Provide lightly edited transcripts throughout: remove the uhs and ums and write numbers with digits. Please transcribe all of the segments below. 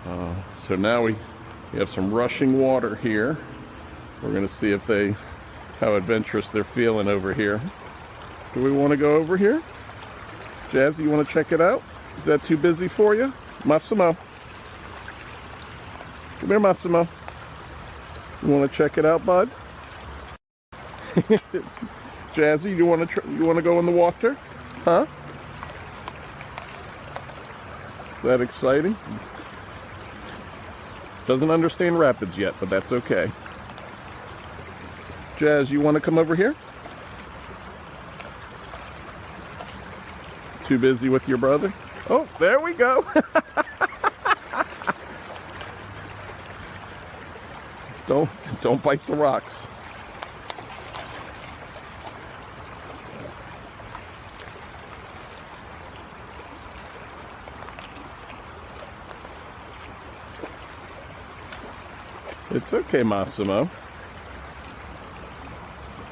So now we have some rushing water here. We're going to see if how adventurous they're feeling over here. Do we want to go over here? Jazzy, you want to check it out? Is that too busy for you? Massimo. Come here, Massimo. You want to check it out, bud? Jazzy, you want to go in the water? Huh? Is that exciting? Doesn't understand rapids yet, but that's okay. Jazz, you want to come over here? Too busy with your brother? Oh, there we go. Don't bite the rocks. It's okay, Massimo.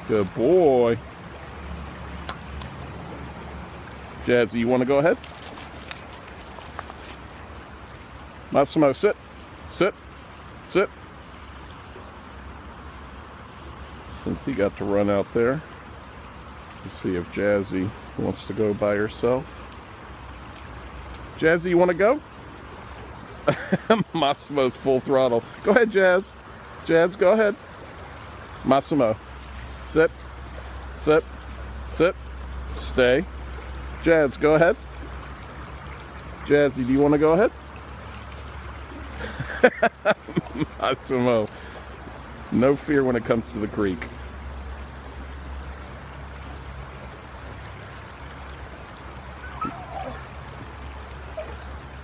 Good boy. Jazzy, you want to go ahead? Massimo, sit. Sit. Sit. Since he got to run out there, let's see if Jazzy wants to go by herself. Jazzy, you want to go? Massimo's full throttle. Go ahead, Jazz. Jazz, go ahead. Massimo, sit. Sit. Sit. Stay. Jazz, go ahead. Jazzy, do you want to go ahead? Massimo, no fear when it comes to the creek.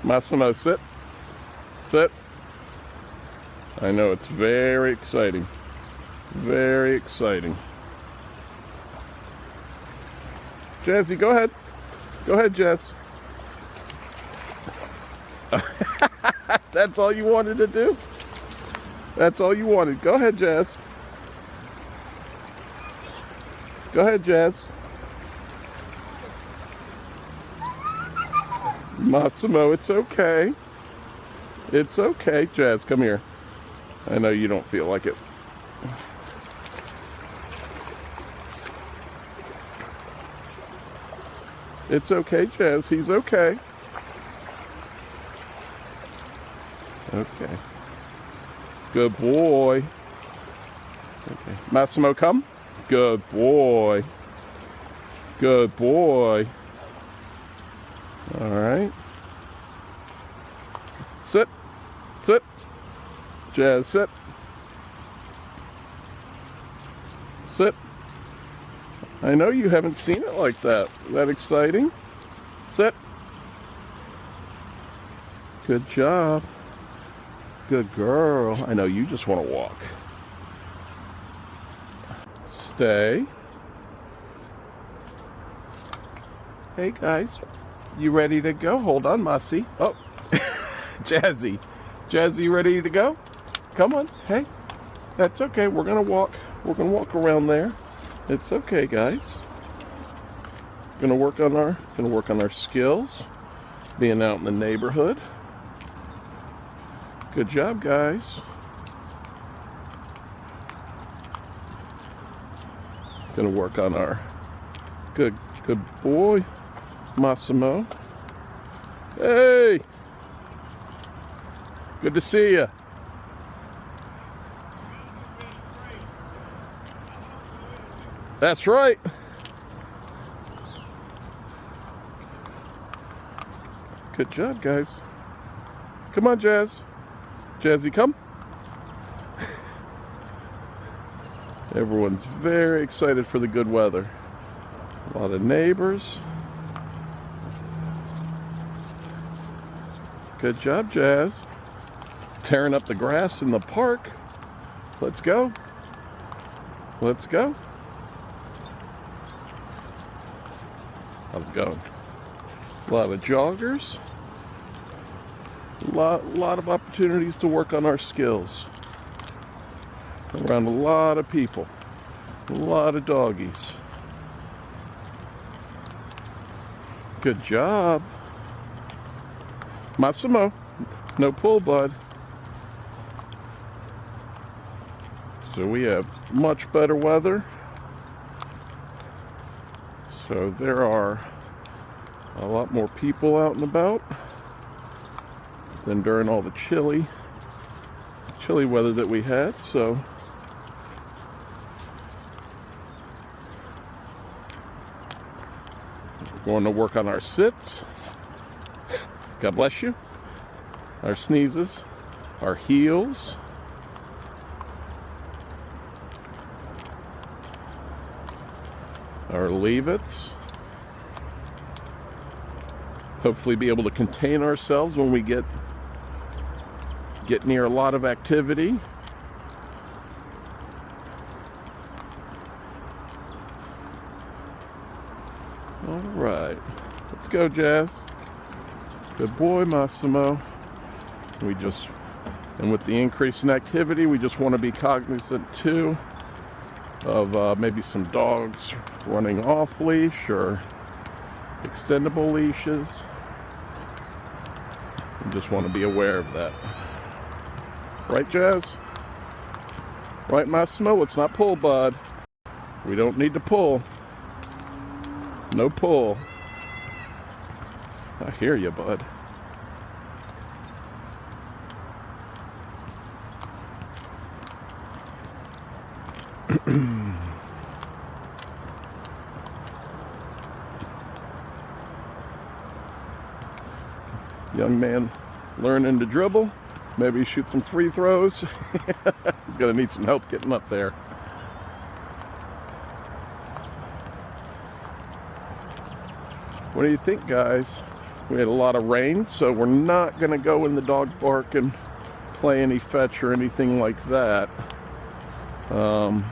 Massimo, sit. Sit. I know, it's very exciting. Very exciting. Jazzy, go ahead. Go ahead, Jazz. That's all you wanted to do? That's all you wanted. Go ahead, Jazz. Go ahead, Jazz. Massimo, it's okay. It's okay. Jazz, come here. I know you don't feel like it. It's okay, Jazz. He's okay. Okay. Good boy. Okay. Massimo, come. Good boy. Good boy. All right. Sit. Sit. Jazz, sit. Sit. I know you haven't seen it like that. Is that exciting? Sit. Good job. Good girl. I know you just want to walk. Stay. Hey guys, you ready to go? Hold on, Massey. Oh, Jazzy. Jazzy, you ready to go? Come on. Hey, that's okay. We're gonna walk. We're gonna walk around there. It's okay, guys. Gonna work on our skills, being out in the neighborhood. Good job, guys. Gonna work on our good boy, Massimo. Hey, good to see you. That's right. Good job, guys. Come on, Jazz. Jazzy, come. Everyone's very excited for the good weather. A lot of neighbors. Good job, Jazz. Tearing up the grass in the park. Let's go. Let's go. How's it going? A lot of joggers. A lot of opportunities to work on our skills. Around a lot of people. A lot of doggies. Good job. Massimo, No pull, bud. So we have much better weather. So there are a lot more people out and about than during all the chilly weather that we had. So we're going to work on our sits. God bless you. Our sneezes, our heels. Our leave-its. Hopefully be able to contain ourselves when we get near a lot of activity. All right, let's go, Jazz. Good boy, Massimo. And with the increase in activity, we just want to be cognizant too of maybe some dogs running off leash or extendable leashes. We just want to be aware of that. Right, Jazz? Right, Massimo? Let's not pull, bud. We don't need to pull. No pull. I hear you, bud. Young man learning to dribble. Maybe shoot some free throws. He's gonna need some help getting up there. What do you think, guys? We had a lot of rain, so we're not gonna go in the dog park and play any fetch or anything like that. A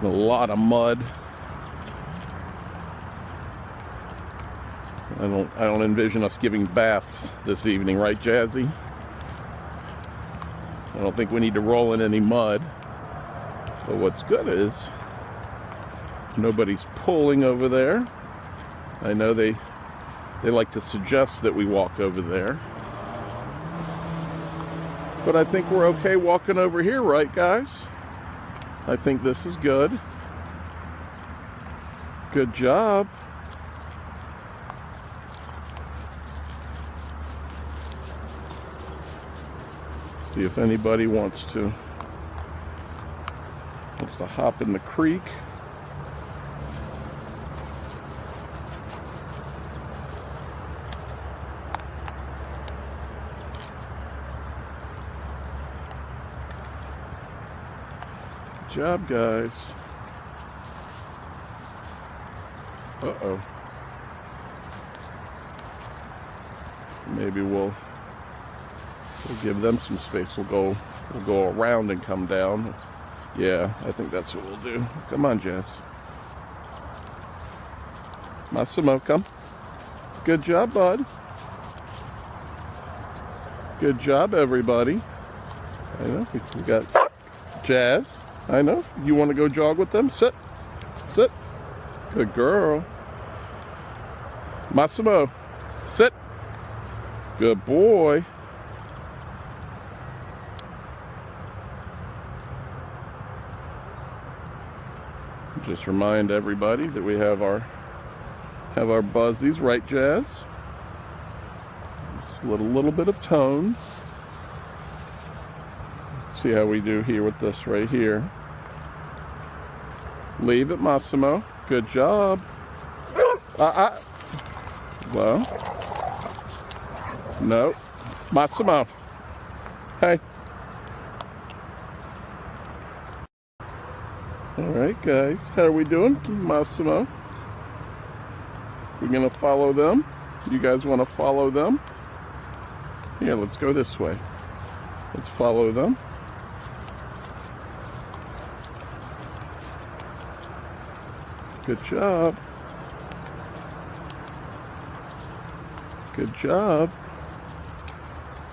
lot of mud. I don't envision us giving baths this evening, right, Jazzy? I don't think we need to roll in any mud. But what's good is nobody's pulling over there. I know they like to suggest that we walk over there. But I think we're okay walking over here, right, guys? I think this is good. Good job. See if anybody wants to hop in the creek. Good job, guys. Uh-oh. Maybe we'll give them some space. We'll go around and come down. Yeah, I think that's what we'll do. Come on, Jess. Massimo, come. Good job, bud. Good job, everybody. I know, we got Jazz. I know. You want to go jog with them? Sit. Sit. Good girl. Massimo, sit. Good boy. Just remind everybody that we have our buzzies, right, Jazz? Just a little bit of tone. See how we do here with this right here. Leave it, Massimo. Good job. Well, no, Massimo. Hey. All right, guys. How are we doing, Massimo? We're gonna follow them. You guys want to follow them? Here, let's go this way. Let's follow them. Good job. Good job.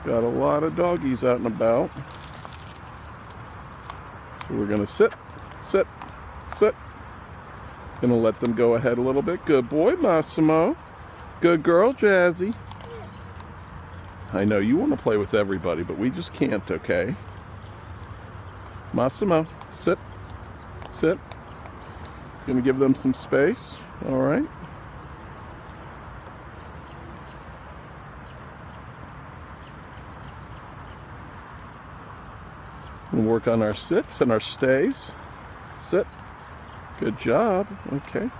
Got a lot of doggies out and about. So we're gonna sit. Sit. Gonna let them go ahead a little bit. Good boy, Massimo. Good girl, Jazzy. I know you want to play with everybody, but we just can't, okay? Massimo, sit. Sit. Gonna give them some space. All right. We'll work on our sits and our stays. Sit. Good job. Okay.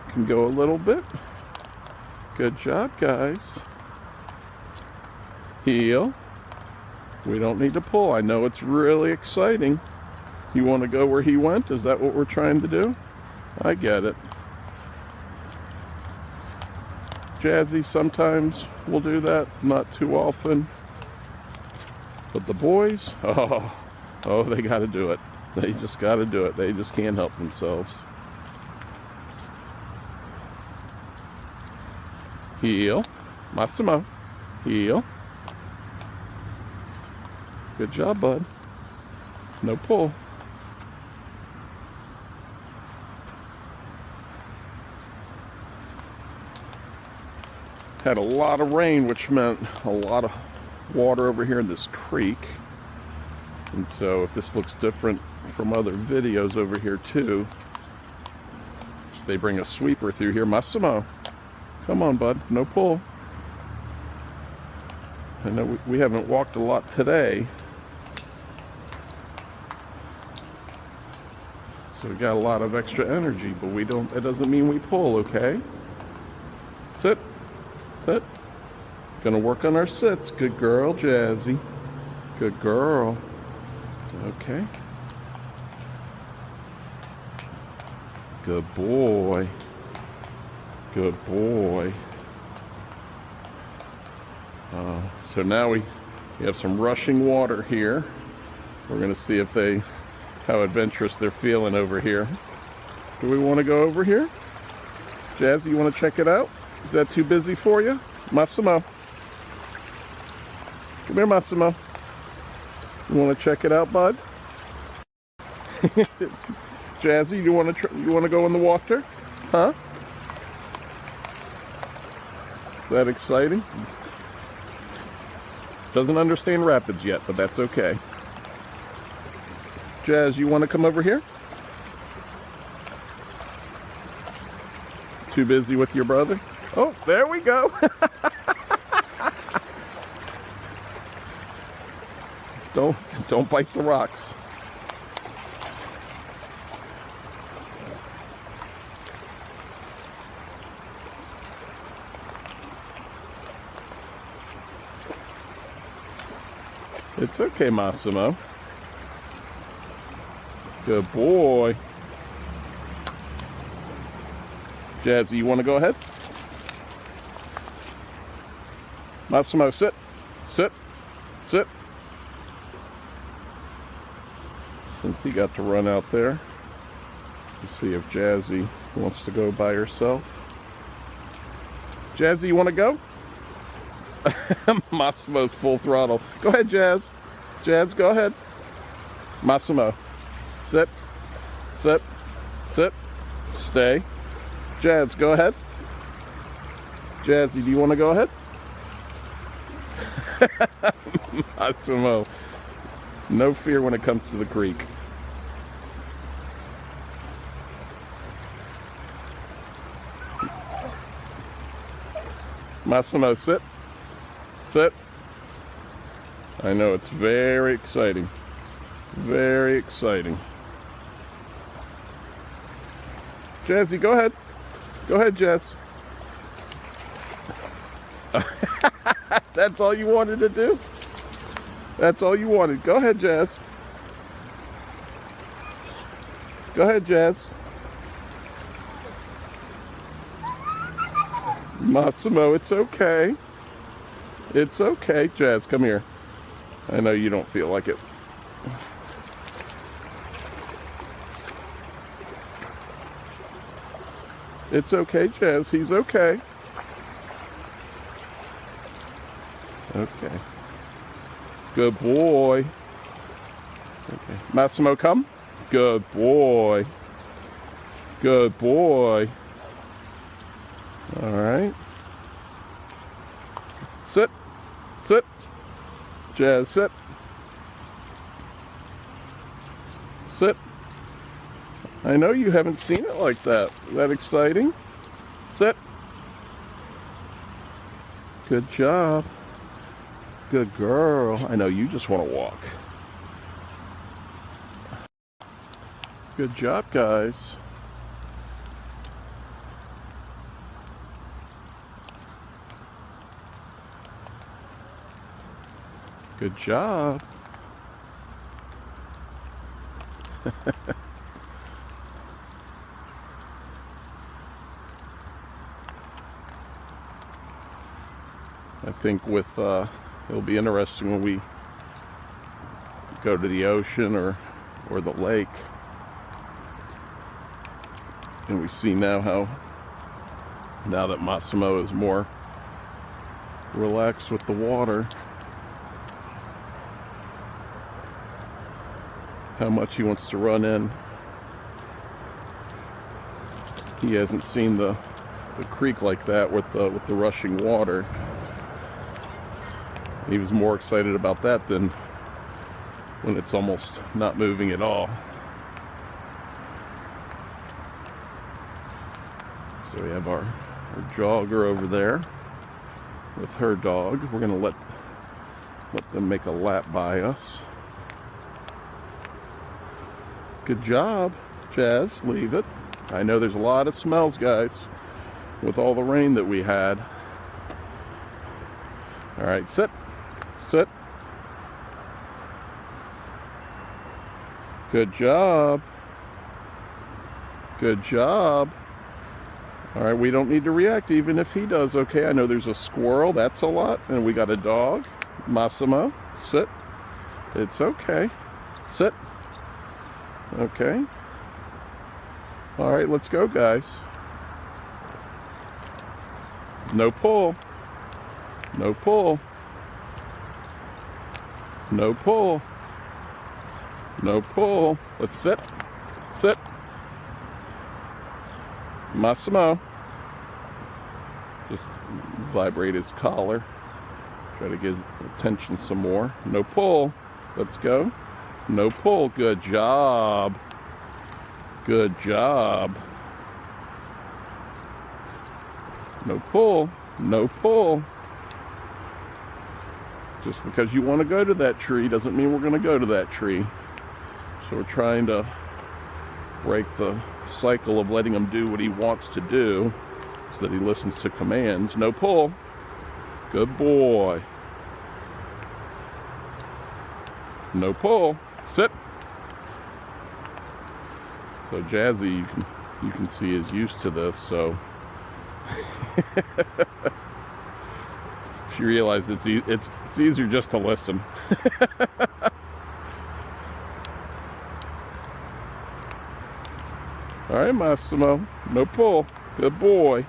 Can go a little bit. Good job, guys. Heel. We don't need to pull. I know it's really exciting. You want to go where he went? Is that what we're trying to do? I get it. Jazzy sometimes will do that, not too often. But the boys, oh, they got to do it. They just got to do it. They just can't help themselves. Heel. Massimo. Heel. Good job, bud. No pull. Had a lot of rain, which meant a lot of water over here in this creek. And so if this looks different from other videos over here too, they bring a sweeper through here. Massimo, come on, bud. No pull. I know we haven't walked a lot today. So we got a lot of extra energy, but we don't, that doesn't mean we pull, okay? Sit. Sit. Gonna work on our sits. Good girl, Jazzy. Good girl. Okay. Good boy. Good boy. So now we have some rushing water here. We're gonna see if how adventurous they're feeling over here. Do we want to go over here? Jazzy, you want to check it out? Is that too busy for you? Massimo. Come here, Massimo. You want to check it out, bud? Jazzy, you want to go in the water? Huh? Is that exciting? Doesn't understand rapids yet, but that's okay. Jazz, you want to come over here? Too busy with your brother? Oh, there we go. Don't bite the rocks. It's okay, Massimo. Good boy. Jazzy, you want to go ahead? Massimo, sit. Sit. Sit. Since he got to run out there, let's see if Jazzy wants to go by herself. Jazzy, you want to go? Massimo's full throttle. Go ahead, Jazz. Jazz, go ahead. Massimo. Sit. Sit. Sit. Stay. Jazz, go ahead. Jazzy, do you want to go ahead? Massimo. No fear when it comes to the creek. Massimo, sit. Sit. I know it's very exciting. Very exciting. Jazzy, go ahead. Go ahead, Jazz. That's all you wanted to do? That's all you wanted. Go ahead, Jazz. Go ahead, Jazz. Massimo, it's okay. It's okay. Jazz, come here. I know you don't feel like it. It's okay, Jazz. He's okay. Okay. Good boy. Okay. Massimo, come. Good boy. Good boy. All right. Sit. Sit. Jazz, sit. Sit. I know you haven't seen it like that. Is that exciting? Sit. Good job. Good girl. I know you just want to walk. Good job, guys. Good job. I think it'll be interesting when we go to the ocean or the lake, and we see now that Massimo is more relaxed with the water, how much he wants to run in. He hasn't seen the creek like that with the rushing water. He was more excited about that than when it's almost not moving at all. So we have our jogger over there with her dog. We're gonna let them make a lap by us. Good job, Jazz. Leave it. I know there's a lot of smells, guys, with all the rain that we had. All right, sit. Sit. Good job. Good job. All right, we don't need to react even if he does. Okay, I know there's a squirrel. That's a lot. And we got a dog. Massimo, sit. It's okay. Sit. Okay. All right, let's go, guys. No pull. No pull. No pull. No pull. Let's sit. Sit. Massimo. Just vibrate his collar. Try to get his attention some more. No pull. Let's go. No pull. Good job. Good job. No pull. No pull. Just because you want to go to that tree doesn't mean we're going to go to that tree. So we're trying to break the cycle of letting him do what he wants to do so that he listens to commands. No pull. Good boy. No pull. Sit. So Jazzy, you can see, is used to this, so she realized it's easier just to listen. All right, Massimo, no pull. Good boy.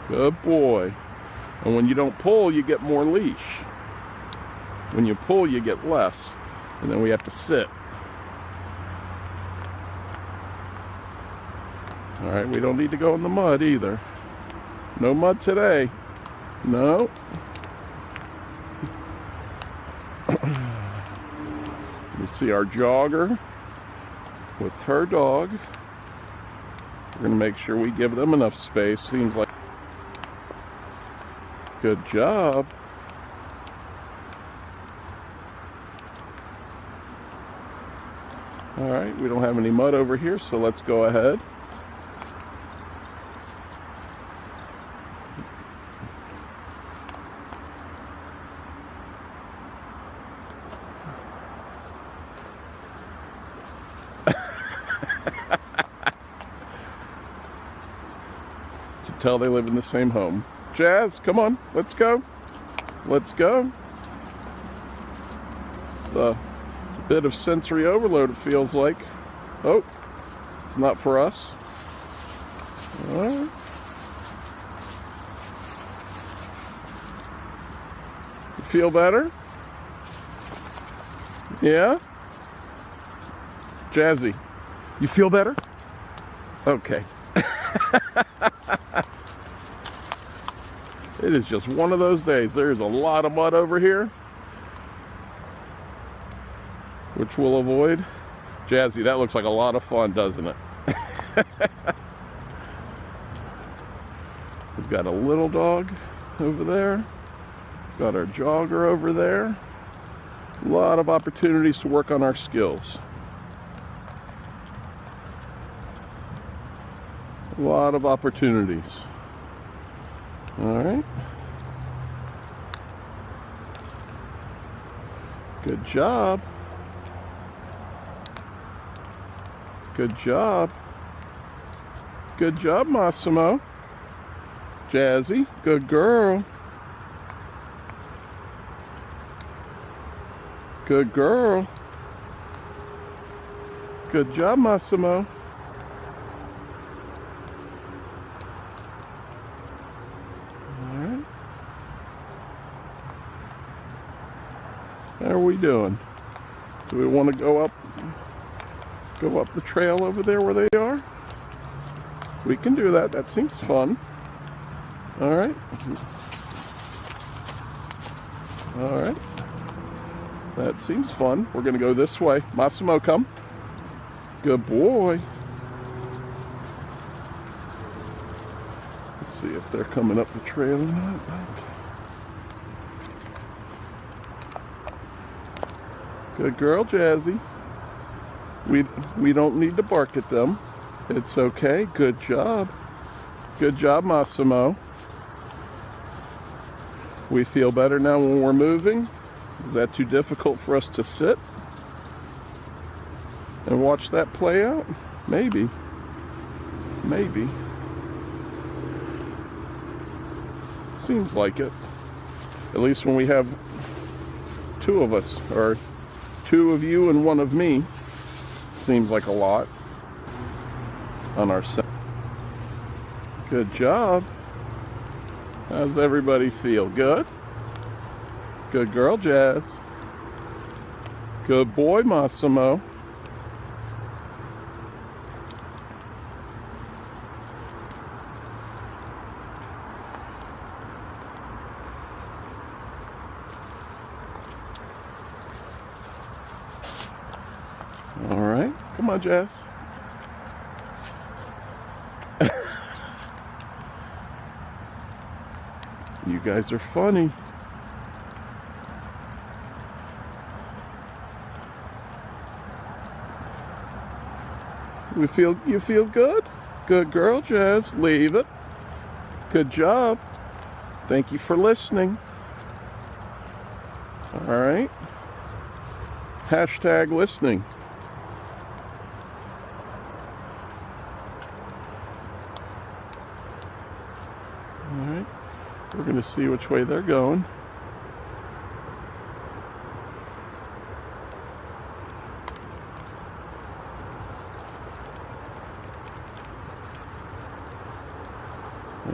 Good boy. And when you don't pull, you get more leash. When you pull, you get less. And then we have to sit. All right, we don't need to go in the mud either. No mud today. No. You see our jogger with her dog. We're gonna make sure we give them enough space. Seems like. Good job. All right, we don't have any mud over here, so let's go ahead. Tell they live in the same home. Jazz, come on, let's go. Let's go. The bit of sensory overload, it feels like. Oh, it's not for us. All right. You feel better? Yeah? Jazzy, you feel better? Okay. It is just one of those days. There's a lot of mud over here, which we'll avoid. Jazzy, that looks like a lot of fun, doesn't it? We've got a little dog over there. Got our jogger over there. A lot of opportunities to work on our skills. A lot of opportunities. All right. Good job. Good job. Good job, Massimo. Jazzy, good girl. Good girl. Good job, Massimo. All right. How are we doing? Do we want to go up the trail over there where they are? We can do that. That seems fun. All right. All right. That seems fun. We're going to go this way. Massimo, come. Good boy. Let's see if they're coming up the trail or not. Good girl, Jazzy. We don't need to bark at them. It's okay. Good job. Good job, Massimo. We feel better now when we're moving. Is that too difficult for us to sit and watch that play out? Maybe. Maybe. Seems like it. At least when we have two of us, or two of you and one of me. Seems like a lot on our set. Good job. How's everybody feel? Good? Good girl, Jazz. Good boy, Massimo. All right. Come on, Jazz. You guys are funny. You feel good? Good girl, Jazz. Leave it. Good job. Thank you for listening. All right. Hashtag listening. All right. We're going to see which way they're going.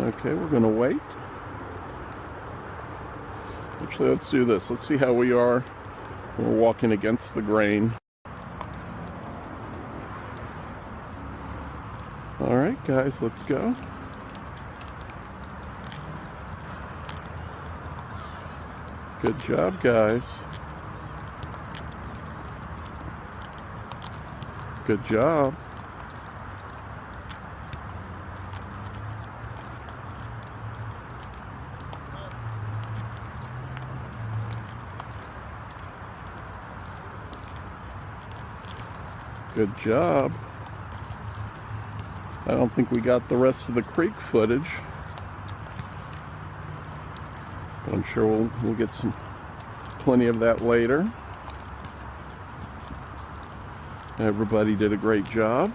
Okay, we're going to wait. Actually, let's do this. Let's see how we are when we're walking against the grain. All right, guys, let's go. Good job, guys. Good job. Good job. I don't think we got the rest of the creek footage. But I'm sure we'll get plenty of that later. Everybody did a great job.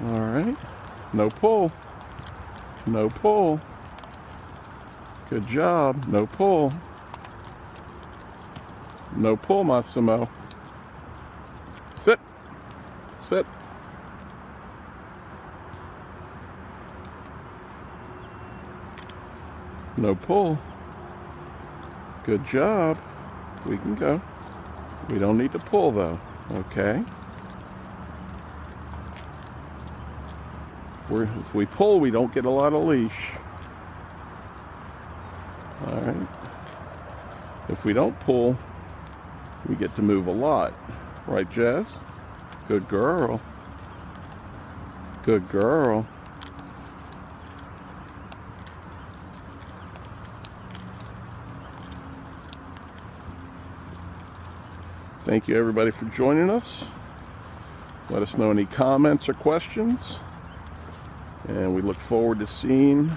All right. No pull. No pull. Good job. No pull. No pull, Massimo. Sit. Sit. No pull. Good job. We can go. We don't need to pull though. Okay. If we pull, we don't get a lot of leash. All right. If we don't pull, we get to move a lot. Right, Jazz? Good girl. Good girl. Thank you, everybody, for joining us. Let us know any comments or questions. And we look forward to seeing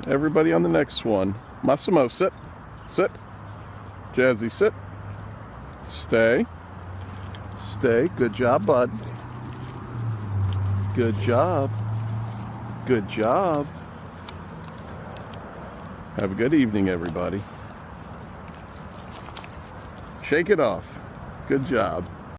everybody on the next one. Massimo, sit. Sit. Jazzy, sit. Stay. Stay. Good job, bud. Good job. Good job. Have a good evening, everybody. Shake it off. Good job.